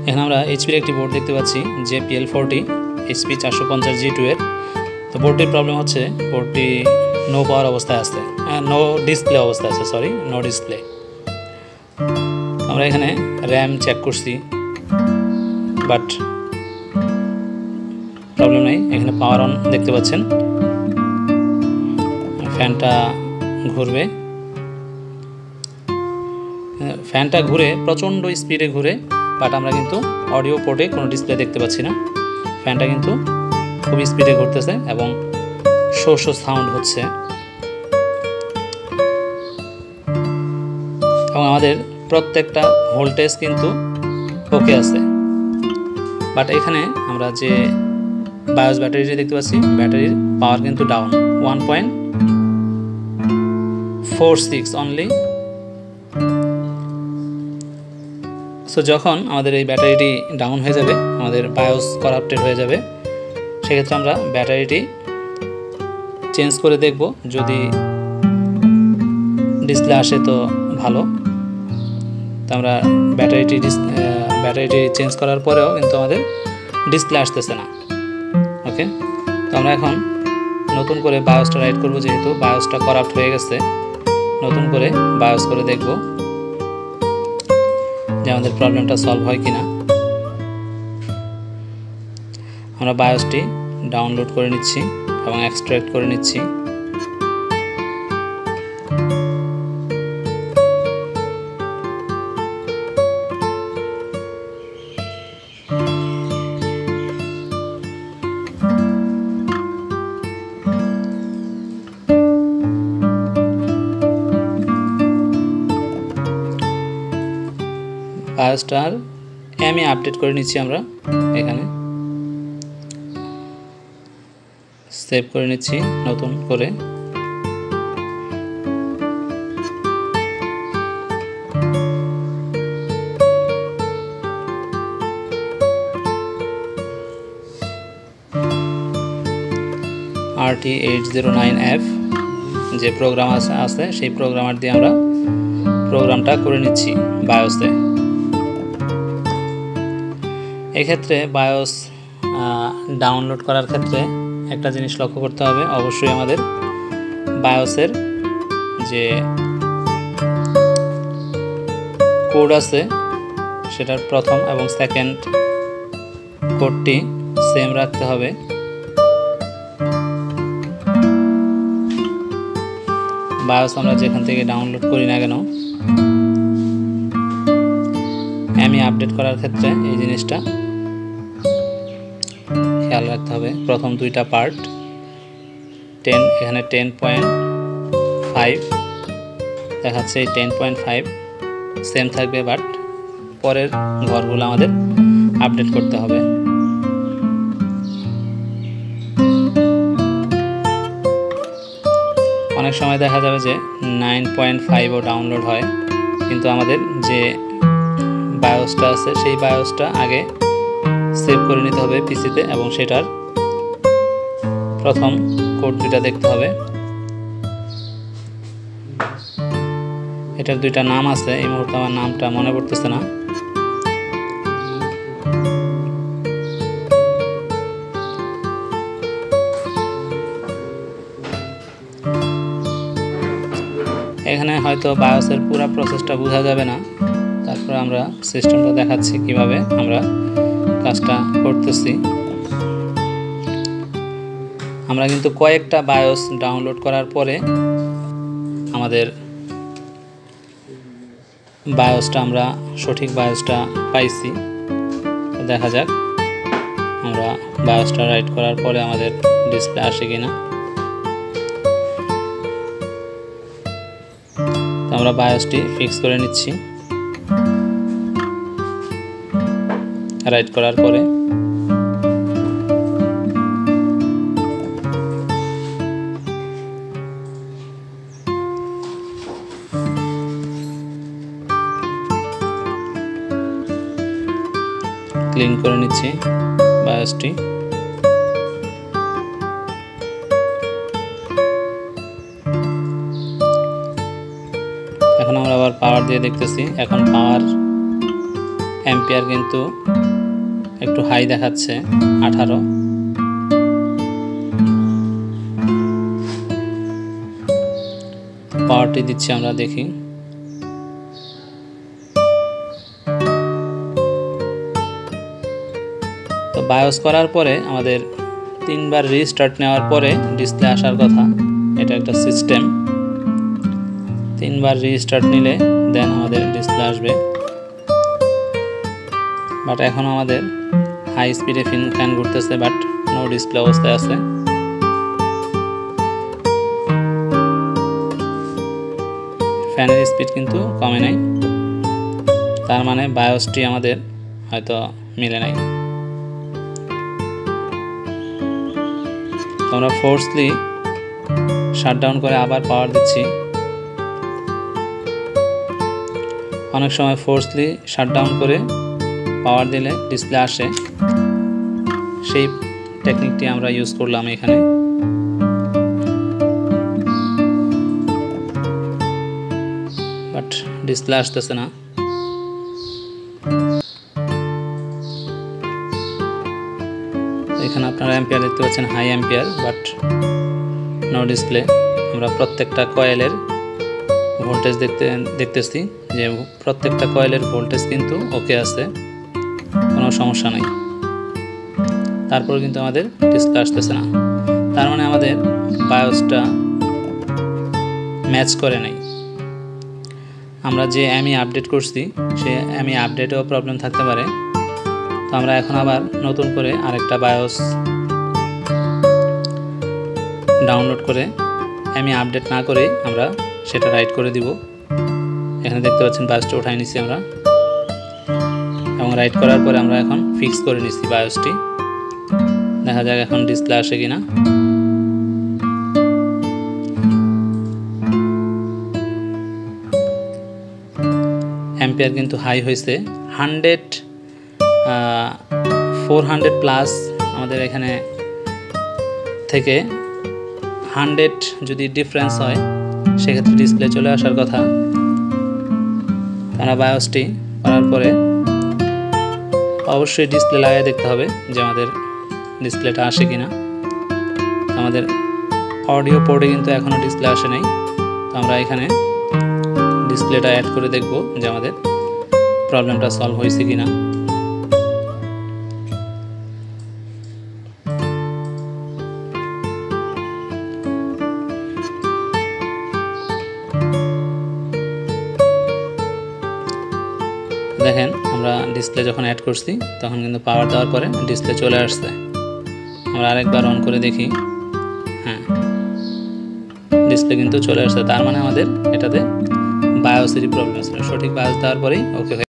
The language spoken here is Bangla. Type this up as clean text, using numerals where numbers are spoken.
এখানে আমরা এইচপির একটি বোর্ড দেখতে পাচ্ছি ZPL40 HP 450 G2 এর। তো বোর্ডটির প্রবলেম হচ্ছে বোর্ডটি নো পাওয়ার অবস্থায় আছে, নো ডিসপ্লে অবস্থায় আছে, সরি নো ডিসপ্লে। আমরা এখানে র্যাম চেক করছি, বাট প্রবলেম নেই। এখানে পাওয়ার অন দেখতে পাচ্ছেন, ফ্যানটা ঘুরবে, ফ্যানটা ঘুরে প্রচণ্ড স্পিডে ঘুরে, বাট আমরা কিন্তু অডিও পোর্টে কোনো ডিসপ্লে দেখতে পাচ্ছি না। ফ্যানটা কিন্তু খুব স্পিডে ঘুরতেছে এবং শো সাউন্ড হচ্ছে, এবং আমাদের প্রত্যেকটা ভোল্টেজ কিন্তু ওকে আছে। বাট এখানে আমরা যে বায়োস ব্যাটারিটি দেখতে পাচ্ছি, ব্যাটারির পাওয়ার কিন্তু ডাউন 1.46 অনলি। সো যখন আমাদের এই ব্যাটারিটি ডাউন হয়ে যাবে, আমাদের বায়োস করাপ্টেড হয়ে যাবে, সেক্ষেত্রে আমরা ব্যাটারিটি চেঞ্জ করে দেখব। যদি ডিসপ্লে আসে তো ভালো। তো আমরা ব্যাটারিটি চেঞ্জ করার পরেও কিন্তু আমাদের ডিসপ্লে আসতেছে না। ওকে, তো আমরা এখন নতুন করে বায়োসটা রাইট করব, যেহেতু বায়োসটা করাপ্ট হয়ে গেছে। নতুন করে বায়োস করে দেখব যে আমাদের প্রবলেমটা সলভ হয় কিনা। আমরা বায়োসটি ডাউনলোড করে নিচ্ছি এবং এক্সট্রাক্ট করে নিচ্ছি। বায়োসটার আমি আপডেট করে নিচ্ছি, আমরা এখানে সেভ করে নিচ্ছি নতুন করে। RT809F যে প্রোগ্রাম আছে সেই প্রোগ্রামার দিয়ে আমরা প্রোগ্রামটা করে নিচ্ছি বায়োসে। এক্ষেত্রে বায়োস ডাউনলোড করার ক্ষেত্রে একটা জিনিস লক্ষ্য করতে হবে, অবশ্যই আমাদের বায়োসের যে কোড আছে সেটার প্রথম এবং সেকেন্ড কোডটি সেম রাখতে হবে। বায়োস আমরা যেখান থেকে ডাউনলোড করি না কেন, আমি আপডেট করার ক্ষেত্রে এই জিনিসটা খেয়াল রাখতে হবে। প্রথম দুইটা পার্ট 10, এখানে 10.5 দেখাচ্ছে, এই 10.5 সেম থাকবে, বাট পরের ঘরগুলো আমাদের আপডেট করতে হবে। অনেক সময় দেখা যাবে যে 9.5ও ডাউনলোড হয়, কিন্তু আমাদের যে বায়োসটা আছে সেই বায়োসটা আগে সেভ করে নিতে হবে পিসিতে, এবং সেটার প্রথম কোড দুইটা দেখতে হবে। এটার দুইটা নাম আছে, এই মুহূর্তে আমার নামটা মনে পড়তেছে না। এখানে হয়তো বায়োসের পুরো প্রসেসটা বোঝা যাবে না, তারপর আমরা সিস্টেমটা দেখাচ্ছি কিভাবে আমরা কাজটা করতেছি। আমরা কিন্তু কয়েকটা বায়োস ডাউনলোড করার পরে আমাদের বায়োসটা আমরা সঠিক বায়োসটা পাইছি। দেখা যাক আমরা বায়োসটা রাইট করার পরে আমাদের ডিসপ্লে আসে কিনা। তো আমরা বায়োসটি ফিক্স করে নিচ্ছি রাইট করার পরে। ক্লিন করে নিচ্ছি বায়োসটি। এখন আমরা আবার পাওয়ার দিয়ে দেখতেছি, এখন পাওয়ার অ্যাম্পিয়ার কিন্তু একটু হাই দেখাচ্ছে 18। পাওয়ারটি দিচ্ছি আমরা, দেখি। তো বায়োস করার পরে আমাদের 3 বার রিস্টার্ট নেওয়ার পরে ডিসপ্লে আসার কথা। এটা একটা সিস্টেম, 3 বার রিস্টার্ট নিলে দেন আমাদের ডিসপ্লে আসবে। বাট এখন আমাদের হাই স্পিডে ফ্যান ঘুরতেছে, বাট নো ডিসপ্লে অবস্থায় আছে। ফ্যানের স্পিড কিন্তু কমে নাই, তার মানে বায়োসটি আমাদের হয়তো মিলে নাই। আমরা ফোর্সলি শাটডাউন করে আবার পাওয়ার দিচ্ছি। অনেক সময় ফোর্সলি শাটডাউন করে পাওয়ার দিলে ডিসপ্লে আসে, সেই টেকনিকটি আমরা ইউজ করলাম এখানে। বাট ডিসপ্লে আসতেছে না। এখানে আপনারা অ্যাম্পিয়ার দেখতে পাচ্ছেন, high ampere, but no display. আমরা প্রত্যেকটা কয়েলের ভোল্টেজ দেখতেছি যে প্রত্যেকটা কয়েলের ভোল্টেজ কিন্তু ওকে আছে, কোনো সমস্যা নেই। তারপর কিন্তু আমাদের ডিসপ্লে আসতেছে না, তার মানে আমাদের বায়োসটা ম্যাচ করে নাই। আমরা যে এমই আপডেট করছি সে এমই আপডেটেও প্রবলেম থাকতে পারে। তো আমরা এখন আবার নতুন করে আরেকটা বায়োস ডাউনলোড করে এমই আপডেট না করে আমরা সেটা রাইট করে দিব। এখানে দেখতে পাচ্ছেন বায়োসটা উঠাই নিছি আমরা, এবং রাইট করার পরে আমরা এখন ফিক্স করে নিছি বায়োসটি। দেখা যাক এখন ডিসপ্লে আসে কিনা। অ্যাম্পিয়ার কিন্তু হাই হয়েছে, 400 প্লাস। আমাদের এখানে থেকে 100 যদি ডিফারেন্স হয় সেক্ষেত্রে ডিসপ্লে চলে আসার কথা। আমরা বায়োসটি করার পরে অবশ্যই ডিসপ্লে লাগিয়ে দেখতে হবে যে আমাদের ডিসপ্লেটা আসে কিনা। আমাদের অডিও পোর্টে কিন্তু এখনও ডিসপ্লে আসে নাই। তো আমরা এখানে ডিসপ্লেটা অ্যাড করে দেখব যে আমাদের প্রবলেমটা সলভ হয়েছে কিনা। দেখেন আমরা ডিসপ্লে যখন অ্যাড করছি তখন কিন্তু পাওয়ার দেওয়ার পরে ডিসপ্লে চলে আসছে। আমরা আরেকবার অন করে দেখি, হ্যাঁ ডিসপ্লে কিন্তু চলে আসছে। তার মানে আমাদের এটাতে বায়োসেরই প্রবলেম ছিল, সঠিক বায়োস দেওয়ার পরেই ওকে।